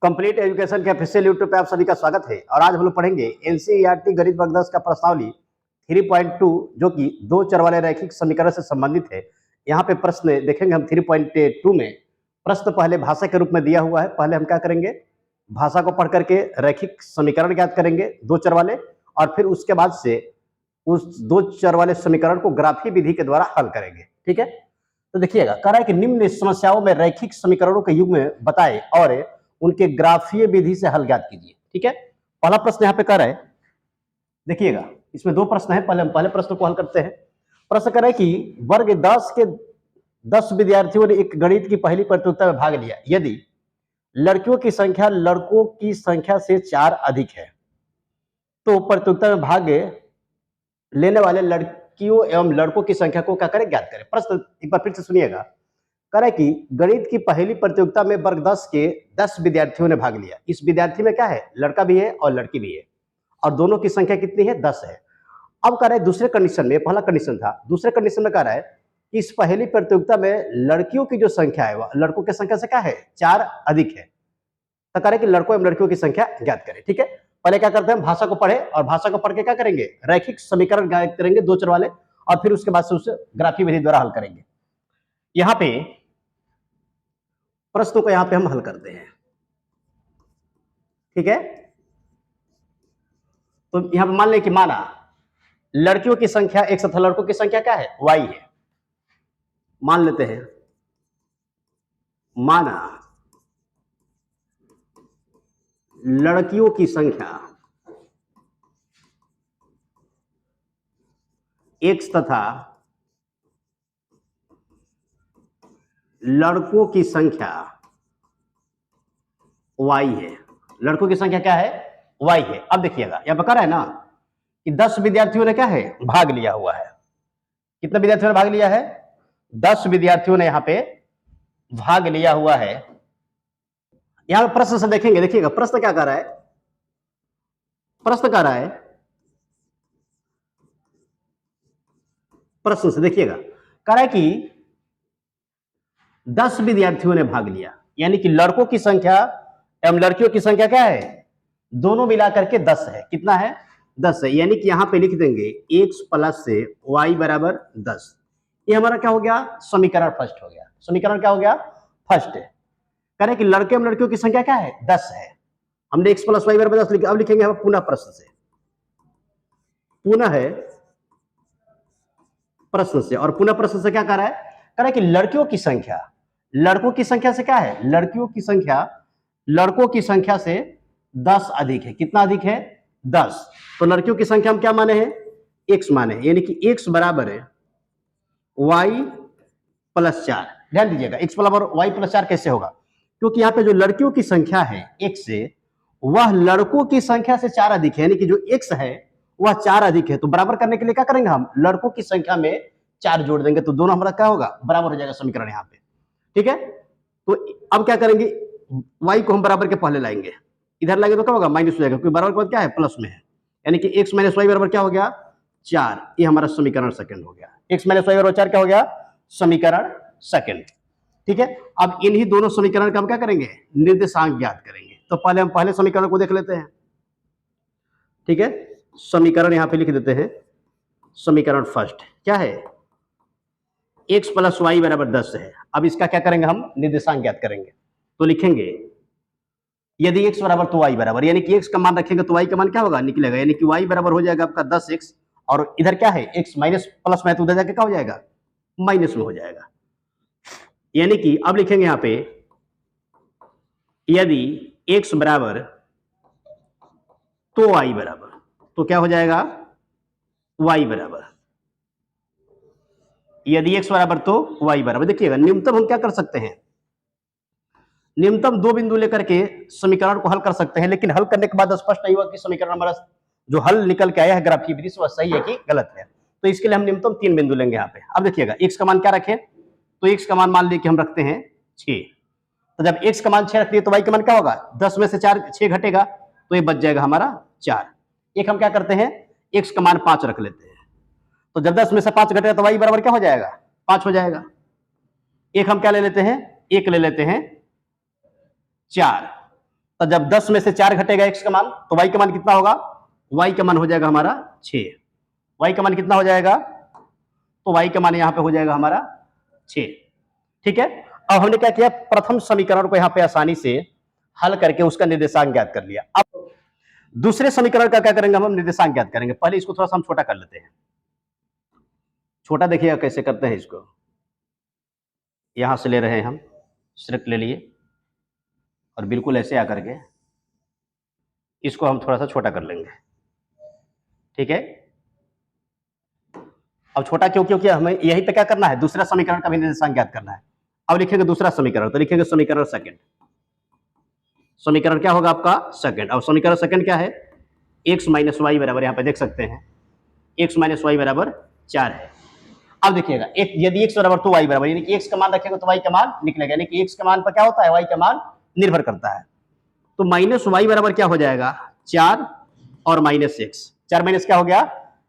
Complete education के official YouTube पे आप सभी का स्वागत है। और आज हम लोग पढ़ेंगे एनसीईआरटी गणित वर्ग 10 का प्रश्नावली 3.2 जो कि दो चर वाले रैखिक समीकरण से संबंधित है। यहाँ पे प्रश्न देखेंगे हम 3.2 में। प्रश्न पहले भाषा के रूप में दिया हुआ है। पहले हम क्या करेंगे, भाषा को पढ़ करके रैखिक समीकरण ज्ञात करेंगे दो चर वाले, और फिर उसके बाद से उस दो चर वाले समीकरण को ग्राफी विधि के द्वारा हल करेंगे। ठीक है, तो देखिएगा, कह रहा है कि निम्न समस्याओं में रैखिक समीकरणों के युग्म में बताए और उनके ग्राफीय विधि से हल ज्ञात कीजिए। ठीक है, पहला प्रश्न यहाँ पे कर रहा है, देखिएगा इसमें दो प्रश्न है। पहले हम पहले प्रश्न को हल करते हैं। प्रश्न कर रहा है कि वर्ग 10 के 10 विद्यार्थियों ने एक गणित की पहली प्रतियोगिता में भाग लिया। यदि लड़कियों की संख्या लड़कों की संख्या से 4 अधिक है तो प्रतियोगिता में भाग लेने वाले लड़कियों एवं लड़कों की संख्या को क्या करें, ज्ञात करें। प्रश्न एक बार फिर से सुनिएगा। कह रहा है कि गणित की पहली प्रतियोगिता में वर्ग 10 के 10 विद्यार्थियों ने भाग लिया। इस विद्यार्थी में क्या है, लड़का भी है और लड़की भी है, और दोनों की संख्या कितनी है, 10 है। अब कह रहा है दूसरे कंडीशन में, पहला कंडीशन था, दूसरे कंडीशन में कह रहा है कि इस पहली प्रतियोगिता में लड़कियों की जो संख्या है वह लड़कों की संख्या से क्या है, 4 अधिक है। तो कह रहे कि लड़कों एवं लड़कियों की संख्या ज्ञात करें। ठीक है, पहले क्या करते हैं, भाषा को पढ़े और भाषा को पढ़ के क्या करेंगे, रैखिक समीकरण ज्ञात करेंगे दो चर वाले, और फिर उसके बाद से उसे ग्राफी विधि द्वारा हल करेंगे। यहां पे प्रश्नों को यहां पे हम हल करते हैं। ठीक है, तो यहां पे मान लें कि माना लड़कियों की संख्या x तथा लड़कों की संख्या क्या है, y है। मान लेते हैं, माना लड़कियों की संख्या x तथा लड़कों की संख्या y है। लड़कों की संख्या क्या है, y है। अब देखिएगा यहां पर कह रहा है ना कि 10 विद्यार्थियों ने क्या है, भाग लिया हुआ है। कितने विद्यार्थियों ने भाग लिया है, 10 विद्यार्थियों ने यहां पे भाग लिया हुआ है। यहां प्रश्न से देखेंगे, देखिएगा प्रश्न क्या कर रहा है, प्रश्न कर रहा है, प्रश्न से देखिएगा, कह रहा है कि 10 विद्यार्थियों ने भाग लिया, यानी कि लड़कों की संख्या एवं लड़कियों की संख्या क्या है, दोनों मिलाकर के 10 है। कितना है, 10 है। यानी कि यहां पे लिख देंगे x प्लस से y बराबर 10। ये हमारा क्या हो गया, समीकरण फर्स्ट हो गया। समीकरण क्या हो गया, फर्स्ट है। कह रहे कि लड़के एवं लड़कियों की संख्या क्या है, 10 है। हमने x प्लस वाई बराबर 10 लिखा। अब लिखेंगे हम पुनः प्रश्न से, पुनः है प्रश्न से, और पुनः प्रश्न से क्या कर रहा है, कह रहा है कि लड़कियों की संख्या लड़कों की संख्या से क्या है, लड़कियों की संख्या लड़कों की संख्या से 10 अधिक है। कितना अधिक है, 10। तो लड़कियों की संख्या हम क्या माने हैं, x माने हैं, यानी कि x बराबर है y प्लस 4। ध्यान दीजिएगा, x बराबर y प्लस 4 कैसे होगा, क्योंकि यहाँ पे जो लड़कियों की संख्या है x से, वह लड़कों की संख्या से 4 अधिक है, यानी कि जो x है वह 4 अधिक है। तो बराबर करने के लिए क्या करेंगे, हम लड़कों की संख्या में 4 जोड़ देंगे, तो दोनों हमारा क्या होगा, बराबर हो जाएगा समीकरण यहाँ पे। ठीक है, तो अब क्या करेंगे, y को हम बराबर के पहले लाएंगे, इधर लाएंगे तो क्या होगा, माइनस हो जाएगा, क्योंकि बराबर के बाद क्या है, प्लस में है। यानी कि x माइनस वाई बराबर क्या हो गया, 4। ये हमारा समीकरण सेकंड हो गया। x माइनस वाई बराबर 4 क्या हो गया, समीकरण सेकंड। ठीक है, अब इन्हीं दोनों समीकरण का हम क्या करेंगे, निर्देशांक ज्ञात करेंगे। तो पहले हम पहले समीकरण को देख लेते हैं। ठीक है, समीकरण यहां पे लिख देते हैं। समीकरण फर्स्ट क्या है, x प्लस वाई बराबर 10 है। अब इसका क्या करेंगे, हम निर्देशांक ज्ञात करेंगे। तो लिखेंगे यदि x बराबर तो y बराबर, यानी कि x का मान रखेंगे तो y का मान क्या होगा, निकलेगा, यानी कि y बराबर हो जाएगा आपका 10x, और इधर क्या है, x माइनस प्लस में, तो उधर जाके क्या हो जाएगा, माइनस में हो जाएगा। यानी कि अब लिखेंगे यहां पे, यदि x बराबर तो y बराबर, तो क्या हो जाएगा, y बराबर, यदि x बराबर तो y बराबर। देखिएगा न्यूनतम हम क्या कर सकते हैं, न्यूनतम 2 बिंदु लेकर के समीकरण को हल कर सकते हैं, लेकिन हल करने के बाद स्पष्ट नहीं हुआ कि समीकरण हमारा जो हल निकल के आया है ग्राफीय विधि से वह सही है कि गलत है। तो इसके लिए हम न्यूनतम 3 बिंदु लेंगे यहाँ पे। अब देखिएगा x का मान क्या रखें, तो x का मान मान लीजिए हम रखते हैं 6। तो जब x का मान 6 रख दिए तो y का मान क्या होगा, 10 में से 6 घटेगा, तो ये बच जाएगा हमारा 4। एक हम क्या करते हैं, x का मान 5 रख लेते हैं। तो जब 10 में से 5 घटेगा तो y बराबर क्या हो जाएगा, 5 हो जाएगा। एक हम क्या ले लेते हैं, एक ले लेते हैं 4। तो जब 10 में से 4 घटेगा x का मान तो y का मान कितना होगा, y का मान हो जाएगा हमारा 6। y का मान कितना हो जाएगा, तो y का मान यहां पे हो जाएगा हमारा 6। ठीक है, अब हमने क्या किया, प्रथम समीकरण को यहां पे आसानी से हल करके उसका निर्देशांक ज्ञात कर लिया। अब दूसरे समीकरण का क्या करेंगे, हम निर्देशांक ज्ञात करेंगे। पहले इसको थोड़ा सा हम छोटा कर लेते हैं। छोटा देखिएगा कैसे करते हैं इसको, यहां से ले रहे हैं हम, सिर्फ ले लिए और बिल्कुल ऐसे आकर के इसको हम थोड़ा सा छोटा कर लेंगे। ठीक है, अब छोटा क्यों, क्योंकि हमें यहीं पे क्या करना है, दूसरा समीकरण का भी निर्देशांक ज्ञात करना है। अब लिखेंगे दूसरा समीकरण, तो लिखेंगे समीकरण सेकंड। समीकरण क्या होगा आपका, सेकंड। अब समीकरण सेकंड क्या है, x माइनस वाई बराबर, यहां पे देख सकते हैं x माइनस वाई बराबर 4 है। अब देखिएगा, एक यदि x बराबर तो y बराबर, यानी कि x का मान रखेंगे तो y का मान निकलेगा, यानी कि x के मान पर क्या होता है, y का मान निर्भर करता है। तो माइनस वाई बराबर क्या हो जाएगा, 4 और माइनस x। 4 माइनस क्या हो गया,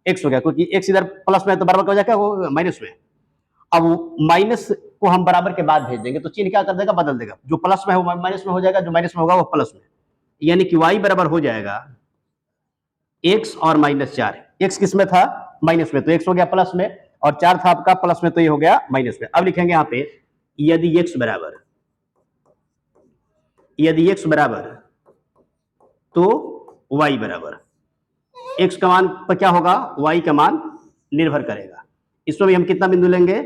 x हो गया, क्योंकि x इधर प्लस में है तो बराबर क्या हो जाएगा, वो माइनस में। अब माइनस को हम बराबर के बाद भेज देंगे तो चिन्ह क्या कर देगा, बदल देगा। जो प्लस में है वो माइनस में हो जाएगा, जो माइनस में होगा वो प्लस में, यानी कि y बराबर हो जाएगा x और माइनस 4। x किस में था, माइनस में, तो x हो गया प्लस में, और 4 था आपका प्लस में, तो ये हो गया माइनस में। अब लिखेंगे यहाँ पे यदि x बराबर तो y बराबर, x का मान पर क्या होगा, y का मान निर्भर करेगा। इसमें भी हम कितना बिंदु लेंगे,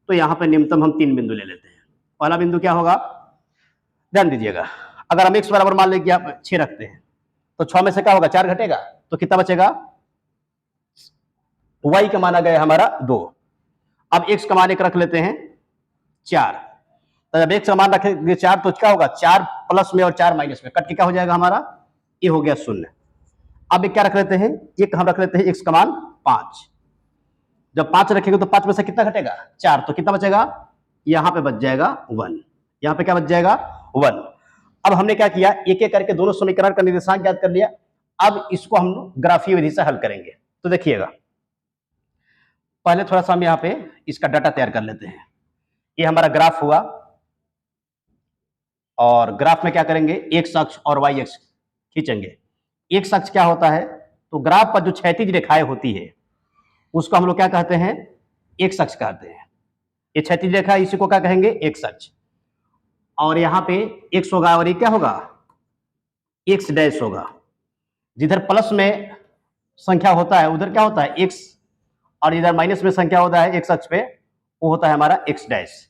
तो यहाँ पे न्यूनतम हम 3 बिंदु ले लेते हैं। पहला बिंदु क्या होगा, ध्यान दीजिएगा, अगर हम x बराबर मान लेंगे आप 6 रखते हैं तो 6 में से क्या होगा, 4 घटेगा, तो कितना बचेगा, y का मान आ गया हमारा 2। अब x का मान एक रख लेते हैं 4, तो जब x का मान रखेंगे 4 तो क्या होगा, 4 प्लस में और 4 माइनस में, कट के क्या हो जाएगा हमारा, ये हो गया 0। अब एक क्या रख लेते हैं, एक हम रख लेते हैं x का मान 5। जब 5 रखेंगे तो 5 में से कितना घटेगा, 4, तो कितना बचेगा, यहां पे बच जाएगा 1। यहां पे क्या बच जाएगा, 1। अब हमने क्या किया, एक एक करके दोनों समीकरण का निर्देशांक ज्ञात कर लिया। अब इसको हम ग्राफीय विधि से हल करेंगे। तो देखिएगा, पहले थोड़ा सा हम यहाँ पे इसका डाटा तैयार कर लेते हैं। ये हमारा ग्राफ हुआ, और ग्राफ में क्या करेंगे, एक्स अक्ष और वाई अक्ष खींचेंगे। एक्स अक्ष क्या होता है, तो ग्राफ पर जो क्षैतिज रेखाएं होती है उसको हम लोग क्या कहते हैं, एक्स अक्ष कहते हैं। ये क्षैतिज रेखा, इसी को क्या कहेंगे, एक्स अक्ष। और यहाँ पे एक्स होगा, और ये क्या होगा, एक्स डैश होगा। जिधर प्लस में संख्या होता है उधर क्या होता है, एक्स, और इधर माइनस में संख्या होता है एक्स अक्ष पे, वो होता है हमारा एक्स डैश।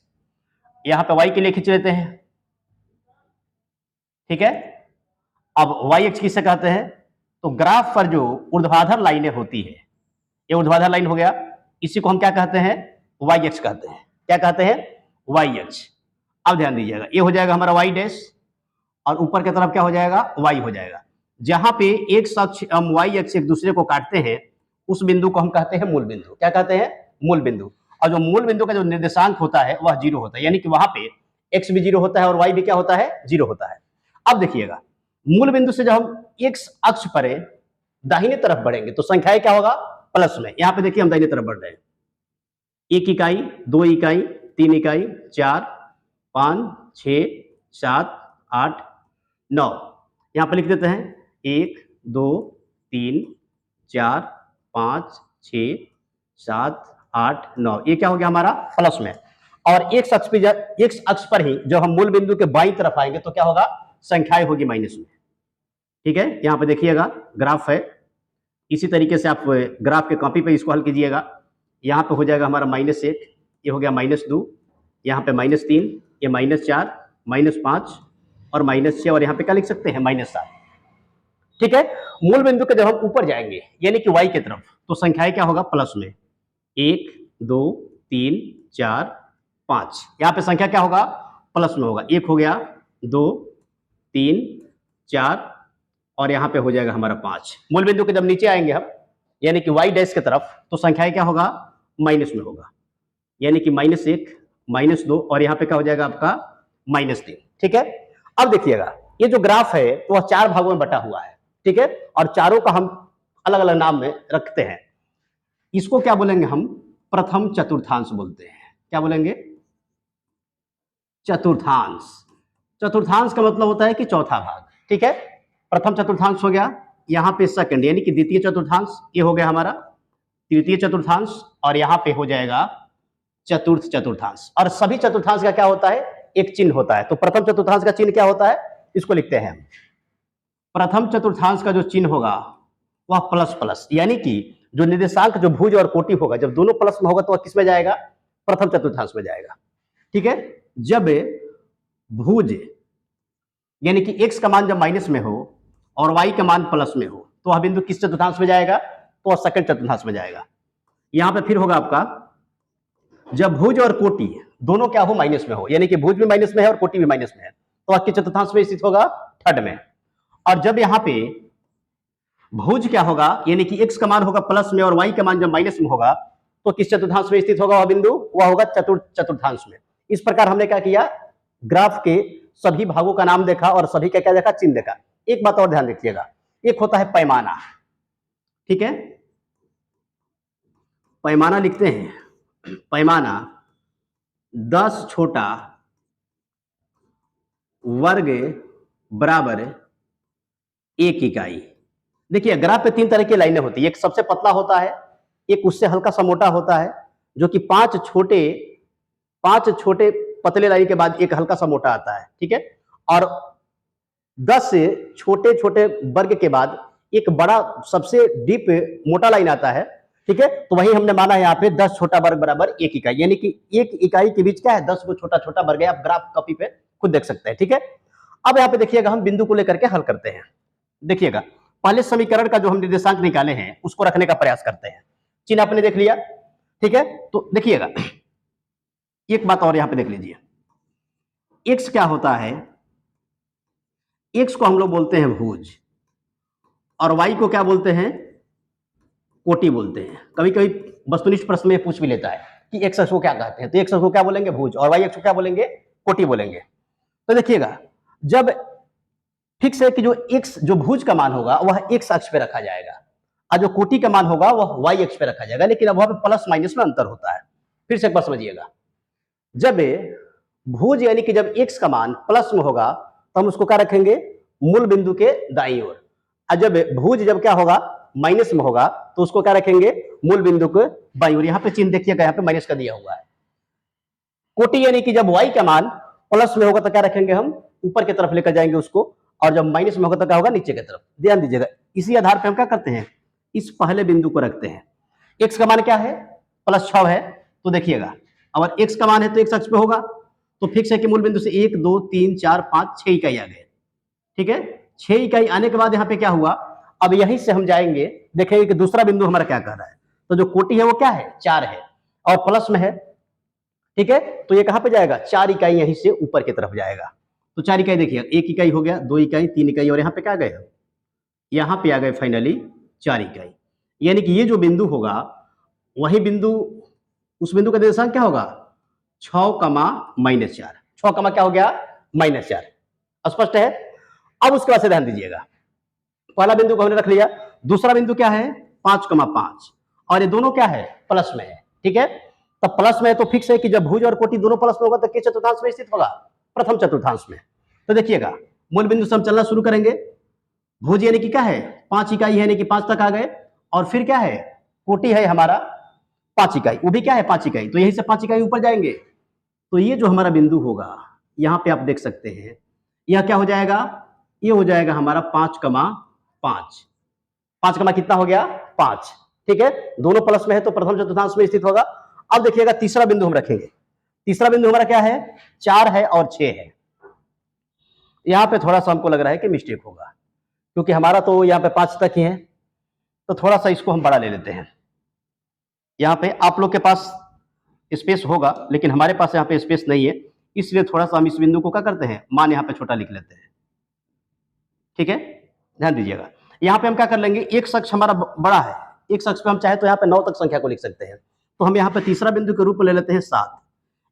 यहाँ पे वाई के लिए खींच लेते हैं। ठीक है, अब वाई अक्ष किसे कहते हैं, तो ग्राफ पर जो ऊर्ध्वाधर लाइनें होती है, ये ऊर्ध्वाधर लाइन हो गया, इसी को हम क्या कहते हैं, वाई अक्ष कहते हैं। क्या कहते हैं, वाई अक्ष। अब ध्यान दीजिएगा, ये हो जाएगा हमारा वाई डैश, और ऊपर की तरफ क्या हो जाएगा, वाई हो जाएगा। जहां पे एक्स अक्ष वाई अक्ष एक दूसरे को काटते हैं उस बिंदु को हम कहते हैं मूल बिंदु। क्या कहते हैं, मूल बिंदु। और जो मूल बिंदु का जो निर्देशांक होता है वह 0 होता है, यानी कि वहां पे एक्स भी 0 होता है और वाई भी क्या होता है, 0 होता है। अब देखिएगा, मूल बिंदु से जब हम एक्स अक्ष पर दाहिने तरफ बढ़ेंगे तो संख्याएं क्या होगा, प्लस में। यहां पे देखिए हम दाहिने तरफ बढ़ रहे हैं, 1 इकाई, 2 इकाई, 3 इकाई, 4, 5, 6, 7, 8, 9। यहां पे लिख देते हैं 1, 2, 3, 4, 5, 6, 7, 8, 9। ये क्या हो गया हमारा, प्लस में। और एक्स अक्ष पर ही जब हम मूल बिंदु के बाईं तरफ आएंगे तो क्या होगा, संख्याएं होगी माइनस में। ठीक है, यहां पे देखिएगा ग्राफ है, इसी तरीके से आप ग्राफ के कॉपी पे इसको हल कीजिएगा। यहाँ पे हो जाएगा हमारा -1, ये हो गया -2, यहाँ पे -3, ये -4, -5 और -6, और यहाँ पे क्या लिख सकते हैं, -7। ठीक है, मूल बिंदु के जब हम ऊपर जाएंगे यानी कि वाई की तरफ, तो संख्याएं क्या होगा, प्लस में। 1, 2, 3, 4, 5, यहाँ पे संख्या क्या होगा, प्लस में होगा। 1 हो गया, 2, 3, 4, और यहाँ पे हो जाएगा हमारा 5। मूल बिंदु के जब नीचे आएंगे हम यानी कि वाई डैश की तरफ, तो संख्याएं क्या होगा, माइनस में होगा, यानी कि -1, -2, और यहाँ पे क्या हो जाएगा आपका -3। ठीक है, अब देखिएगा, ये जो ग्राफ है वह 4 भागों में बटा हुआ है। ठीक है, और चारों का हम अलग अलग नाम में रखते हैं। इसको क्या बोलेंगे हम, प्रथम चतुर्थांश बोलते हैं। क्या बोलेंगे, चतुर्थांश। चतुर्थांश का मतलब होता है कि चौथा भाग। ठीक है, प्रथम चतुर्थांश हो गया, यहाँ पे सेकंड यानी कि द्वितीय चतुर्थांश, ये हो गया हमारा तृतीय चतुर्थांश, और यहाँ पे हो जाएगा चतुर्थ चतुर्थांश। और सभी चतुर्थांश का क्या होता है, एक चिन्ह होता है। तो प्रथम चतुर्थांश का चिन्ह क्या होता है, इसको लिखते हैं हम। प्रथम चतुर्थांश का जो चिन्ह होगा वह प्लस प्लस, यानी कि जो निर्देशांक जो भुज और कोटि होगा, जब दोनों प्लस में होगा तो वह किस में जाएगा, प्रथम चतुर्थांश में जाएगा। ठीक है, जब भुज यानी कि x का मान जब माइनस में हो और y का मान प्लस में हो तो वह बिंदु किस चतुर्थांश में जाएगा, तो वह सेकंड चतुर्थांश में जाएगा। यहां पे फिर होगा आपका जब भुज और कोटि दोनों क्या हो, माइनस में हो, यानी कि भुज भी माइनस में है और कोटि भी माइनस में है, तो वह किस चतुर्थांश में स्थित होगा, थर्ड में। और जब यहाँ पे भुज क्या होगा, यानी कि x का मान होगा प्लस में और y का मान जब माइनस में होगा तो किस चतुर्थांश में स्थित होगा वह बिंदु, वह होगा चतुर्थ चतुर्थांश में। इस प्रकार हमने क्या किया, ग्राफ के सभी भागों का नाम देखा और सभी का क्या देखा, चिन्ह देखा। एक बात और ध्यान रखिएगा, एक होता है पैमाना, ठीक है, पैमाना लिखते हैं, पैमाना 10 छोटा वर्ग बराबर 1 इकाई। देखिए ग्राफ पे 3 तरह की लाइनें होती है, एक सबसे पतला होता है, एक उससे हल्का सा मोटा होता है, जो कि 5 छोटे पतले लाइन के बाद एक हल्का सा मोटा आता है, ठीक है, और 10 छोटे छोटे वर्ग के बाद एक बड़ा सबसे डीप मोटा लाइन आता है, ठीक है। तो वही हमने माना है यहाँ पे 10 छोटा वर्ग बराबर 1 इकाई, यानी कि 1 इकाई के बीच क्या है, 10 को छोटा छोटा वर्ग है। आप ग्राफ कॉपी पे खुद देख सकते हैं, ठीक है। अब यहाँ पे देखिएगा हम बिंदु को लेकर के हल करते हैं। देखिएगा पहले समीकरण का जो हम निर्देशांक निकाले हैं उसको रखने का प्रयास करते हैं। चिन्ह आपने देख लिया, ठीक है। तो देखिएगा एक बात और यहां पे देख लीजिए, x क्या होता है, x को हम लोग बोलते हैं भुज और y को क्या बोलते हैं, कोटि बोलते हैं। कभी कभी वस्तुनिष्ठ प्रश्न में पूछ भी लेता है कि x अक्ष को क्या कहते हैं, तो x अक्ष को क्या बोलेंगे, भुज, और y अक्ष को क्या बोलेंगे, कोटि बोलेंगे। तो देखिएगा जब फिक्स है कि जो x जो भुज का मान होगा वह x अक्ष पे रखा जाएगा और जो कोटि का मान होगा वह y अक्ष पे रखा जाएगा, लेकिन अब वहां पे प्लस माइनस में अंतर होता है। फिर से एक बार समझिएगा, जब भुज यानी कि जब x का मान प्लस में होगा तो हम उसको क्या रखेंगे, मूल बिंदु के दाईं ओर, और जब भुज जब क्या होगा, माइनस में होगा तो उसको क्या रखेंगे, मूल बिंदु के बाईं ओर। यहाँ पे चिन्ह देखिएगा, यहाँ पे माइनस का दिया हुआ है। कोटि यानी कि जब y का मान प्लस में होगा तो क्या रखेंगे, हम ऊपर की तरफ लेकर जाएंगे उसको, और जब माइनस में होगा तो क्या होगा, नीचे की तरफ। ध्यान दीजिएगा, इसी आधार पर हम क्या करते हैं, इस पहले बिंदु को रखते हैं। x का मान क्या है, +6 है, तो देखिएगा अगर x का मान है तो x अक्ष पे होगा, तो फिक्स है कि मूल बिंदु से 1 2 3 4 5 6 इकाई आ गए, ठीक है। 6 इकाई आने के बाद यहाँ पे क्या हुआ, अब यहीं से हम जाएंगे, देखेंगे कि दूसरा बिंदु हमारा क्या कर रहा है। तो जो कोटि है वो क्या है, 4 है और प्लस में है, ठीक है। तो ये कहां पे जाएगा, 4 इकाई यहीं से ऊपर की तरफ जाएगा। तो 4 इकाई देखिए, 1 इकाई हो गया, 2 इकाई, 3 इकाई, और यहाँ पे क्या गए, यहाँ पे आ गए फाइनली 4 इकाई। यानी कि ये जो बिंदु होगा वही बिंदु, उस बिंदु का निर्देशांक क्या होगा, 6,-4। 6, क्या हो गया, -4। स्पष्ट है। अब उसके बाद से ध्यान दीजिएगा, पहला बिंदु को हमने रख लिया, दूसरा बिंदु क्या है, 5,5, और ये दोनों क्या है, प्लस में है, ठीक है। तब प्लस में है तो फिक्स है कि जब भुज और कोटि दोनों प्लस में होगा तो किस चतुर्थांश में स्थित होगा, प्रथम चतुर्थांश में। तो देखिएगा मूल बिंदु से हम चलना शुरू करेंगे। भुज यानी कि क्या है, 5 इकाई है, यानी कि 5 तक आ गए, और फिर क्या है, कोटि है हमारा 5 इकाई, वो भी क्या है 5 इकाई, तो यहीं से 5 इकाई ऊपर जाएंगे। तो ये जो हमारा बिंदु होगा यहाँ पे आप देख सकते हैं, यह क्या हो जाएगा, ये हो जाएगा हमारा 5,5। 5, कितना हो गया, 5, ठीक है। दोनों प्लस में है तो प्रथम चतुर्थांश में स्थित होगा। अब देखिएगा तीसरा बिंदु हम रखेंगे, तीसरा बिंदु हमारा क्या है, 4 है और 6 है। यहाँ पे थोड़ा सा हमको लग रहा है कि मिस्टेक होगा, क्योंकि हमारा तो यहाँ पे 5 तक ही है, तो थोड़ा सा इसको हम बड़ा ले लेते हैं। यहाँ पे आप लोग के पास स्पेस होगा लेकिन हमारे पास यहाँ पे स्पेस नहीं है, इसलिए थोड़ा सा हम इस बिंदु को क्या करते हैं, मान यहाँ पे छोटा लिख लेते हैं, ठीक है। ध्यान दीजिएगा, यहाँ पे हम क्या कर लेंगे, एक अक्ष हमारा बड़ा है, एक अक्ष पे हम चाहे तो यहाँ पे 9 तक संख्या को लिख सकते हैं। तो हम यहाँ पे तीसरा बिंदु के रूप में ले लेते हैं 7,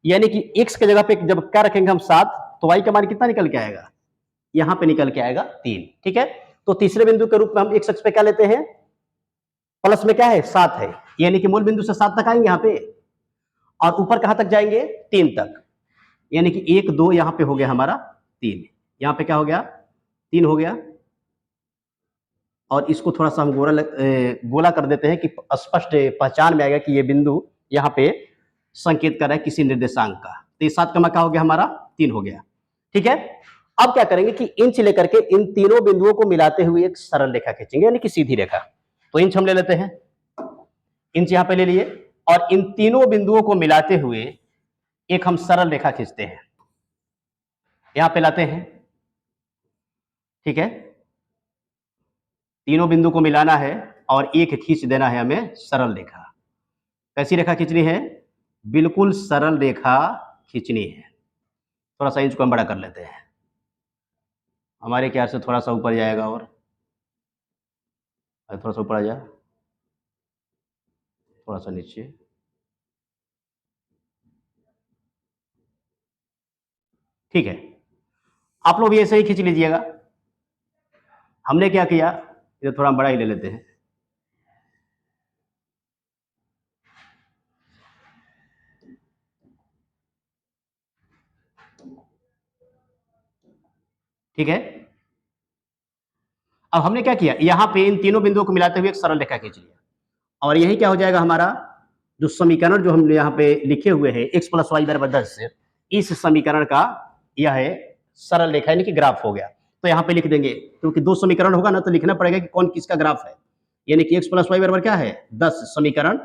यानी कि x के जगह पे जब क्या रखेंगे हम 7, तो y का मान कितना निकल के आएगा, यहाँ पे निकल के आएगा 3, ठीक है। तो तीसरे बिंदु के रूप में हम x अक्ष पे क्या लेते हैं, प्लस में क्या है, 7 है, यानी कि मूल बिंदु से 7 तक आएंगे यहाँ पे, और ऊपर कहां तक जाएंगे, 3 तक, यानी कि 1 2 यहाँ पे हो गया हमारा 3, यहाँ पे क्या हो गया 3 हो गया, और इसको थोड़ा सा हम गोला कर देते हैं कि स्पष्ट पहचान में आएगा कि ये बिंदु यहाँ पे संकेत कर रहा है किसी निर्देशांक का। तो ये 7 का हो गया हमारा 3 हो गया। ठीक है, अब क्या करेंगे कि इंच लेकर के इन तीनों बिंदुओं को मिलाते हुए एक सरल रेखा खींचेंगे, यानी कि सीधी रेखा। तो इंच हम ले लेते हैं, इंच यहां पे ले लिए, और इन तीनों बिंदुओं को मिलाते हुए एक हम सरल रेखा खींचते हैं, यहां पे लाते हैं। ठीक है, तीनों बिंदु को मिलाना है और एक खींच देना है हमें सरल रेखा। कैसी रेखा खींचनी है? बिल्कुल सरल रेखा खींचनी है। थोड़ा सा इंच को हम बड़ा कर लेते हैं, हमारे ख्याल से थोड़ा सा ऊपर जाएगा, और थोड़ा सा ऊपर आ जाए, थोड़ा सा नीचे। ठीक है, आप लोग भी ऐसे ही खींच लीजिएगा। हमने क्या किया, ये थोड़ा बड़ा ही ले लेते हैं। ठीक है, अब हमने क्या किया, यहां पे इन तीनों बिंदुओं को मिलाते हुए एक सरल रेखा खींच लिया, और यही क्या हो जाएगा हमारा जो समीकरण जो हम यहाँ पे लिखे हुए हैं x + y = 10, इस समीकरण का यह है सरल रेखा, यानी कि ग्राफ हो गया। तो यहाँ पे लिख देंगे, क्योंकि 2 समीकरण होगा ना, तो लिखना पड़ेगा कि कौन किसका ग्राफ है, यानी कि x + y = क्या है 10, समीकरण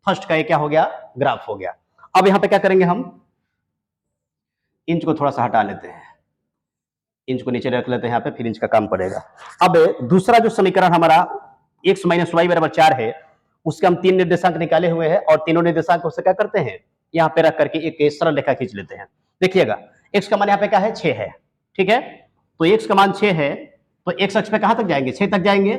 फर्स्ट का ये क्या हो गया, ग्राफ हो गया। अब यहाँ पे क्या करेंगे, हम इंच को थोड़ा सा हटा लेते हैं, इंच को नीचे रख लेते हैं यहाँ पे, फिर इंच का काम पड़ेगा। अब दूसरा जो समीकरण हमारा x - y = 4 है, उसके हम 3 निर्देशांक निकाले हुए हैं, और तीनों निर्देशांक से क्या करते हैं, यहाँ पे रख करके एक सरल रेखा खींच लेते हैं। देखिएगा, x का मान यहाँ पे क्या है, 6 है। ठीक है, तो x का मान 6 है, तो x अक्ष पे कहां तक जाएंगे, 6 तक जाएंगे।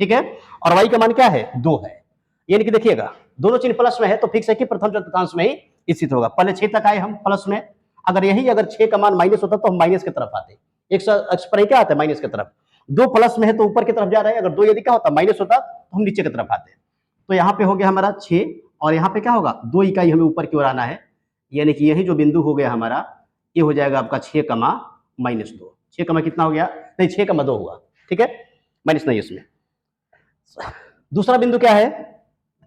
ठीक है, और y का मान क्या है, 2 है। यानी कि देखिएगा, दोनों चिन्ह प्लस में है, तो फिक्स है कि प्रथम चतुर्थांश में ही स्थित होगा। पहले 6 तक आए हम प्लस में, अगर 6 का मान माइनस होता तो हम माइनस की तरफ आते। x अक्ष पर ही क्या आता है, माइनस की तरफ। 2 प्लस में है तो ऊपर की तरफ जा रहा है, अगर 2 यदि क्या होता माइनस होता तो हम नीचे की तरफ आते। तो यहाँ पे हो गया हमारा 6, और यहाँ पे क्या होगा, 2 इकाई हमें ऊपर की ओर आना है, यानी कि यही जो बिंदु हो गया हमारा, ये हो जाएगा आपका 6, -2। 6, कितना हो गया, नहीं 6, 2 हुआ। ठीक है, माइनस नहीं इसमें। दूसरा बिंदु क्या है,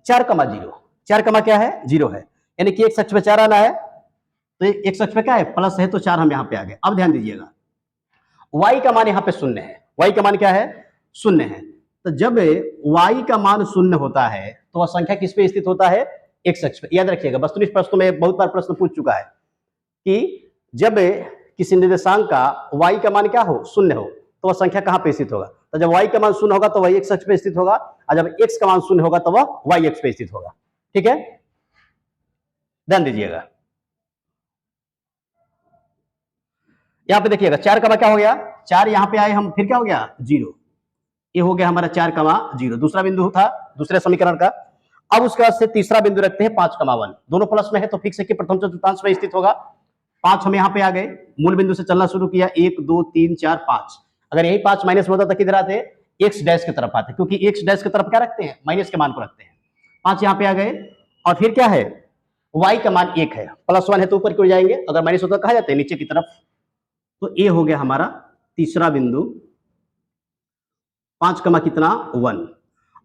4, 0। 4, क्या है, 0 है, यानी कि x अक्ष पे 4 आना है, तो x अक्ष पे क्या है, प्लस है, तो 4 हम यहाँ पे आ गए। अब ध्यान दीजिएगा, y का मान यहाँ पे 0 है। y का मान क्या है, 0 है। तो जब y का मान 0 होता है तो वह संख्या किस पे स्थित होता है, x अक्ष पे। याद रखिएगा, वस्तुनिष्ठ प्रश्नों में बहुत बार प्रश्न पूछ चुका है कि जब किसी निर्देशांक का y का मान क्या हो, 0 हो, तो वह संख्या कहां पे स्थित होगा। तो जब y का मान 0 होगा तो वह x अक्ष पे स्थित होगा, और जब x का मान 0 होगा तो वह y अक्ष पे स्थित होगा। ठीक है, ध्यान दीजिएगा। यहां पे देखिएगा, 4, क्या हो गया, 4 यहां पे आए हम, फिर क्या हो गया, 0। ये हो गया हमारा 4, 0, दूसरा बिंदु था दूसरे समीकरण का। अब उसके बाद से तीसरा बिंदु रखते हैं 5, 1। दोनों प्लस में है तो फिक्स है कि प्रथम चतुर्थांश में स्थित होगा। 5 हम यहाँ पे आ गए, मूल बिंदु से चलना शुरू किया, 1, 2, 3, 4, 5। अगर यही 5 माइनस में होता तो किधर आते, x डैश की तरफ आते, क्योंकि x डैश की तरफ क्या रखते हैं, माइनस के मान को रखते हैं। 5 यहाँ पे आ गए, और फिर क्या है, y का मान 1 है, +1 है तो ऊपर की ओर जाएंगे, अगर माइनस होता कहा जाते हैं नीचे की तरफ। तो ये हो गया हमारा तीसरा बिंदु, 5, कितना 1।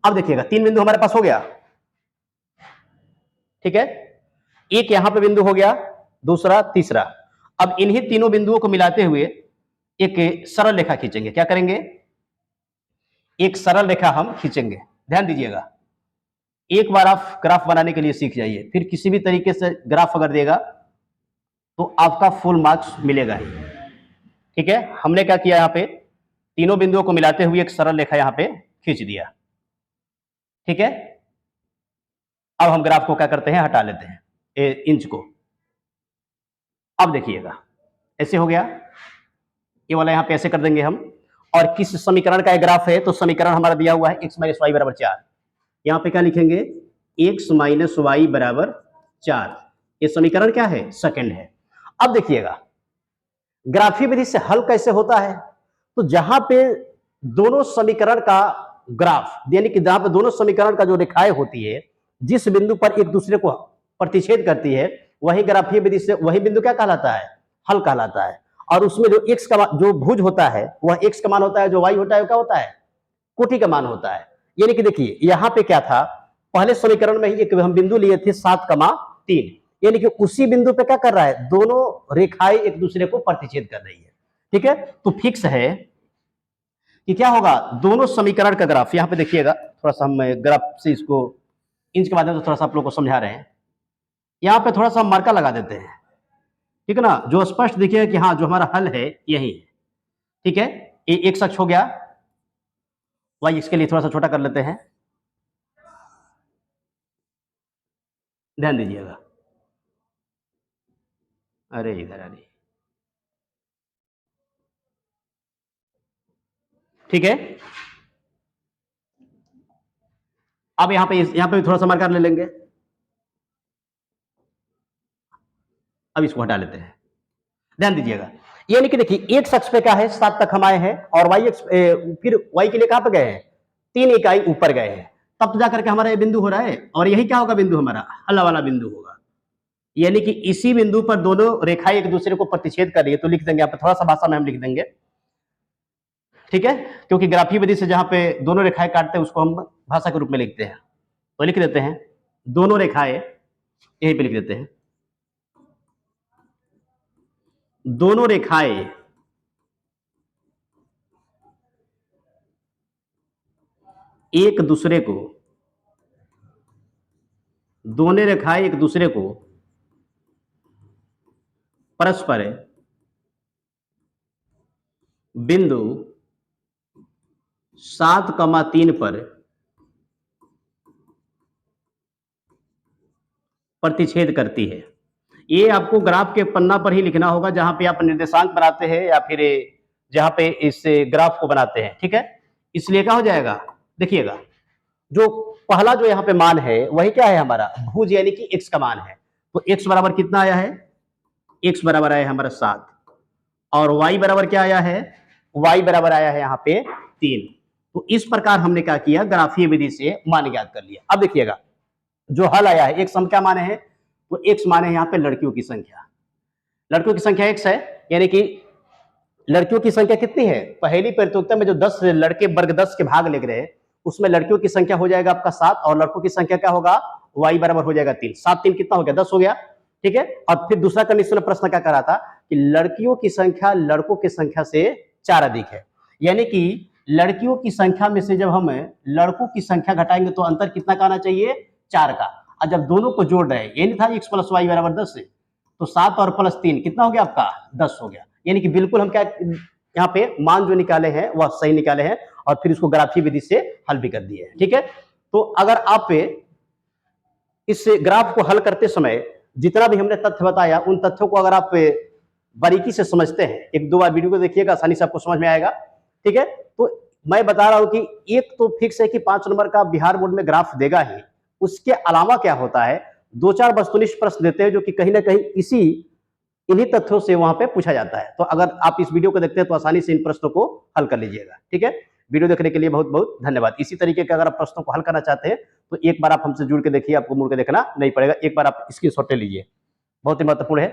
अब देखिएगा, 3 बिंदु हमारे पास हो गया। ठीक है, एक यहां पे बिंदु हो गया, दूसरा, तीसरा। अब इन्हीं तीनों बिंदुओं को मिलाते हुए एक सरल रेखा खींचेंगे। क्या करेंगे, एक सरल रेखा हम खींचेंगे। ध्यान दीजिएगा, एक बार आप ग्राफ बनाने के लिए सीख जाइए, फिर किसी भी तरीके से ग्राफ अगर देगा तो आपका फुल मार्क्स मिलेगा ही। ठीक है, हमने क्या किया, यहाँ पे तीनों बिंदुओं को मिलाते हुए एक सरल रेखा यहाँ पे खींच दिया। ठीक है, अब हम ग्राफ को क्या करते हैं, हटा लेते हैं इंच को। अब देखिएगा, ऐसे हो गया, ये वाला यहाँ पे ऐसे कर देंगे हम। और किस समीकरण का ग्राफ है, तो समीकरण हमारा दिया हुआ है x - y = 4। यहाँ पे क्या लिखेंगे, x - y = 4। ये समीकरण क्या है, सेकंड है। अब देखिएगा, ग्राफीय विधि से हल कैसे होता है, तो जहां पे दोनों समीकरण का ग्राफ, यानी कि जहां पे दोनों समीकरण का जो रेखाएं होती है, जिस बिंदु पर एक दूसरे को प्रतिच्छेद करती है, वही ग्राफीय विधि से वही बिंदु क्या कहलाता है, हल कहलाता है। और उसमें जो x का जो भुज होता है वह x का मान होता है, जो y होता है क्या होता है, कोटि का मान होता है। यानी कि देखिए यहाँ पे क्या था, पहले समीकरण में ही एक हम बिंदु लिए थे 7,3, यानी कि उसी बिंदु पे क्या कर रहा है, दोनों रेखाएं एक दूसरे को प्रतिच्छेद कर रही है। ठीक है, तो फिक्स है कि क्या होगा, दोनों समीकरण का ग्राफ, यहाँ पे देखिएगा, थोड़ा सा हम ग्राफ से इसको इंच के माध्यम से थोड़ा सा आप लोग को समझा रहे हैं। यहाँ पे थोड़ा सा मार्का लगा देते हैं, ठीक है ना, जो स्पष्ट दिखेगा कि हाँ जो हमारा हल है यही है। ठीक है, ये एक अक्ष हो गया, वाई इसके लिए थोड़ा सा छोटा कर लेते हैं, ध्यान दीजिएगा। अरे इधर आ रही, ठीक है। अब यहाँ पे भी थोड़ा सा मार्कर ले लेंगे, अब इसको हटा लेते हैं, ध्यान दीजिएगा। यानी कि देखिए एक अक्ष पे क्या है, 7 तक हम आए हैं, और वाई फिर वाई के लिए कहां पे गए हैं, 3 इकाई ऊपर गए हैं, तब तो जाकर के हमारा ये बिंदु हो रहा है, और यही क्या होगा बिंदु, हमारा हल वाला बिंदु होगा। यानी कि इसी बिंदु पर दोनों रेखाएं एक दूसरे को प्रतिच्छेद कर रही है, तो लिख देंगे यहाँ पे, थोड़ा सा भाषा में हम लिख देंगे, ठीक है, क्योंकि ग्राफीय विधि से जहां पे दोनों रेखाएं काटते हैं उसको हम भाषा के रूप में लिखते हैं, तो लिख देते हैं दोनों रेखाएं, यहीं पे लिख देते हैं दोनों रेखाएं एक दूसरे को, दोनों रेखाएं एक दूसरे को परस्पर बिंदु 7,3 पर प्रतिच्छेद करती है। ये आपको ग्राफ के पन्ना पर ही लिखना होगा, जहां पे आप निर्देशांक बनाते हैं या फिर जहां पे इस ग्राफ को बनाते हैं, ठीक है। इसलिए क्या हो जाएगा, देखिएगा, जो पहला जो यहाँ पे मान है वही क्या है, हमारा भुज, यानी कि x का मान है, तो x बराबर कितना आया है, x बराबर आया है हमारा 7, और y बराबर क्या आया है, y बराबर आया है यहाँ पे 3। तो इस प्रकार हमने क्या किया, ग्राफीय विधि से मान ज्ञात कर लिया। अब देखिएगा जो हल आया है, x हम क्या माने हैं, तो x माने हैं यहाँ पे लड़कियों की संख्या, लड़कियों की संख्या x है, यानी कि लड़कियों की संख्या कितनी है, पहली प्रतियोगिता में जो 10 लड़के वर्ग 10 के भाग ले रहे, उसमें लड़कियों की संख्या हो जाएगा आपका 7, और लड़कों की संख्या क्या होगा, y बराबर हो जाएगा 3, 7 3 कितना हो गया, 10 हो गया, ठीक है। और फिर दूसरा कंडीशन प्रश्न क्या करा था कि लड़कियों की संख्या लड़कों की संख्या से 4 अधिक है, यानी कि लड़कियों की संख्या में से जब हम लड़कों की संख्या घटाएंगे तो अंतर कितना का आना चाहिए, 4 का, और जब दोनों को जोड़ रहे हैं, ये नहीं था x प्लस वाई बराबर 10 है, तो 7 और प्लस 3 कितना हो गया आपका, 10 हो गया। यानी कि बिल्कुल हम क्या यहाँ पे मान जो निकाले हैं वह सही निकाले हैं, और फिर उसको ग्राफीय विधि से हल भी कर दिए हैं, ठीक है। तो अगर आप इस ग्राफ को हल करते समय जितना भी हमने तथ्य बताया, उन तथ्यों को अगर आप बारीकी से समझते हैं, एक दो बार वीडियो को देखिएगा, आसानी से आपको समझ में आएगा, ठीक है। तो मैं बता रहा हूं कि एक तो फिक्स है कि 5 नंबर का बिहार बोर्ड में ग्राफ देगा ही, उसके अलावा क्या होता है, 2-4 वस्तुनिष्ठ प्रश्न देते हैं जो कि कहीं ना कहीं इन्हीं तथ्यों से वहां पे पूछा जाता है। तो अगर आप इस वीडियो को देखते हैं तो आसानी से इन प्रश्नों को हल कर लीजिएगा, ठीक है। वीडियो देखने के लिए बहुत बहुत धन्यवाद। इसी तरीके के अगर आप प्रश्नों को हल करना चाहते हैं तो एक बार आप हमसे जुड़ के देखिए, आपको मुड़ के देखना नहीं पड़ेगा, एक बार आप स्क्रीनशॉट ले लीजिए, बहुत ही महत्वपूर्ण है।